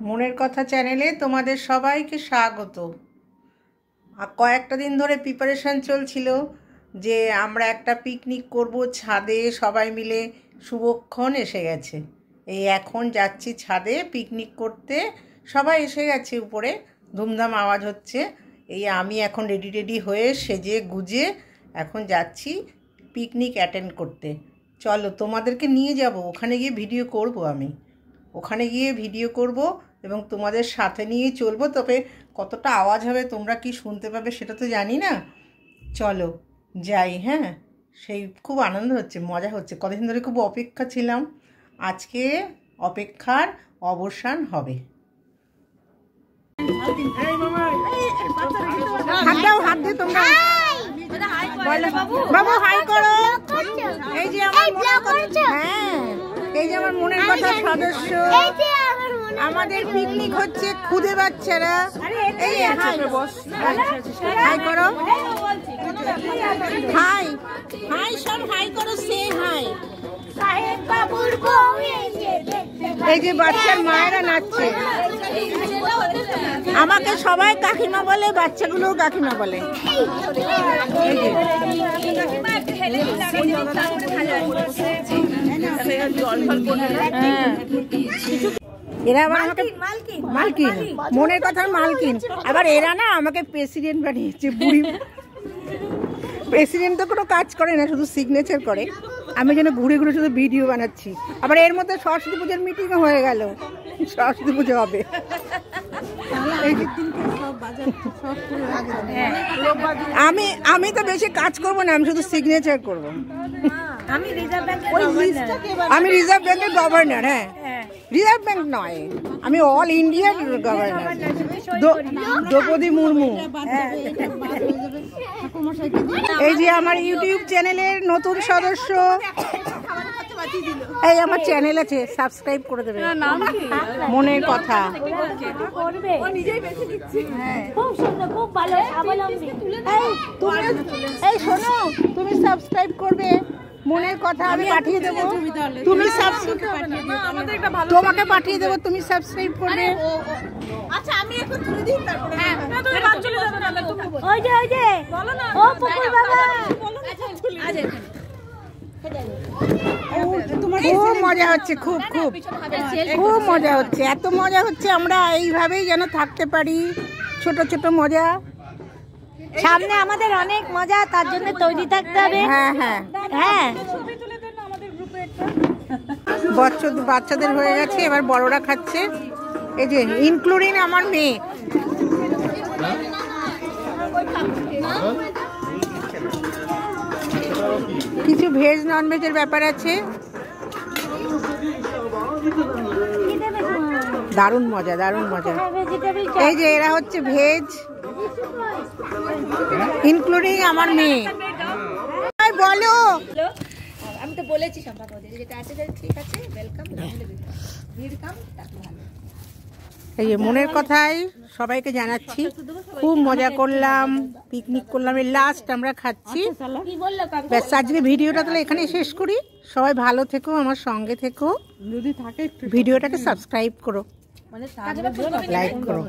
মনের কথা চ্যানেলে তোমাদের সবাইকে স্বাগত। কয়েকটা দিন ধরে প্রিপারেশন চলছিল যে আমরা একটা পিকনিক করব ছাদে সবাই মিলে। শুভক্ষণ এসে গেছে, এই এখন যাচ্ছি ছাদে পিকনিক করতে। সবাই এসে গেছে, উপরে ধুমধাম আওয়াজ হচ্ছে। এই আমি এখন রেডি হয়ে সেজে গুজে এখন যাচ্ছি পিকনিক অ্যাটেন্ড করতে। চলো তোমাদেরকে নিয়ে যাব, ওখানে গিয়ে ভিডিও করব। আমি ওখানে গিয়ে ভিডিও করব এবং তোমাদের সাথে নিয়ে চলবো। তবে কতটা আওয়াজ হবে তোমরা কি শুনতে পাবে সেটা তো জানি না। চলো যাই। হ্যাঁ, সেই খুব আনন্দ হচ্ছে, মজা হচ্ছে। কতদিন ধরে খুব অপেক্ষা ছিলাম, আজকে অপেক্ষার অবসান হবে। হাত দিয়ে তোমরা বাবু হাই করো। এই যে আমার মনের কথা সদস্য, আমাদের পিকনিক হচ্ছে খুদে বাচ্চারা। এই হাই করো, হাই হাই সব হাই করো, সে হাই। এই যে বাচ্চার মায়েরা নাচছে, আমাকে সবাই কাকিমা বলে, বাচ্চাগুলোও কাকিমা বলে। এরা আবার আমাকে মালকিন, মনের কথার মালকিন। আবার এরা না আমাকে প্রেসিডেন্ট বানিয়েছে। বুড়ি প্রেসিডেন্ট তো কোনো কাজ করে না, শুধু সিগনেচার করে। আমি যেন ঘুরে ঘুরে শুধু ভিডিও বানাচ্ছি। আবার এর মধ্যে সরস্বতী পুজোর মিটিংও হয়ে গেল, সরস্বতী পুজো হবে। আমি তো বেশি কাজ করবো না, আমি শুধু সিগনেচার করবো। আমি রিজার্ভ ব্যাংকের গভর্নর। হ্যাঁ, রিজার্ভ ব্যাংক নয়, আমি অল ইন্ডিয়ার গভর্নর, দ্রৌপদী মুর্মু। এই যে আমার ইউটিউব চ্যানেলের নতুন সদস্য, এই আমার চ্যানেল আছে, সাবস্ক্রাইব করে দেবে। মনের কথা। এই শোনো, তুমি সাবস্ক্রাইব করবে মনের কথা, আমি পাঠিয়ে দেবো। তুমি তোমাকে পাঠিয়ে দেবো, তুমি সাবস্ক্রাইব করবে। আচ্ছা আমি এখন তুলে দিই, তারপরে তুমি বাদ চলে যাবে না। ওই যে বলো না, ও পুকুর বাবা। খুব মজা হচ্ছে, খুব মজা হচ্ছে, এত মজা হচ্ছে। আমরা এইভাবেই যেন থাকতে পারি, ছোট ছোট মজা। সামনে আমাদের অনেক মজা, তার জন্য তৈরি থাকতে হবে। হ্যাঁ হ্যাঁ হ্যাঁ, বাচ্চাদের হয়ে গেছে, এবার বড়রা খাচ্ছে। এই যে ইনক্লুডিং আমার মেয়ে। কিছু ভেজ নন ভেজের ব্যাপার আছে। দারুণ মজা, দারুণ মজা। এই যে এরা হচ্ছে ভেজ, ইনক্লুডিং আমার মেয়ে। বলো, আমি তো বলেছি যেটা আছে ঠিক আছে, ওয়েলকাম। এই যে মনের কথাই সবাইকে জানাচ্ছি, খুব মজা করলাম, পিকনিক করলাম। এই লাস্ট আমরা খাচ্ছি। ব্যাস, আজকে ভিডিওটা তাহলে এখানে শেষ করি। সবাই ভালো থেকো, আমার সঙ্গে থেকো। ভিডিওটাকে সাবস্ক্রাইব করো, লাইক করো।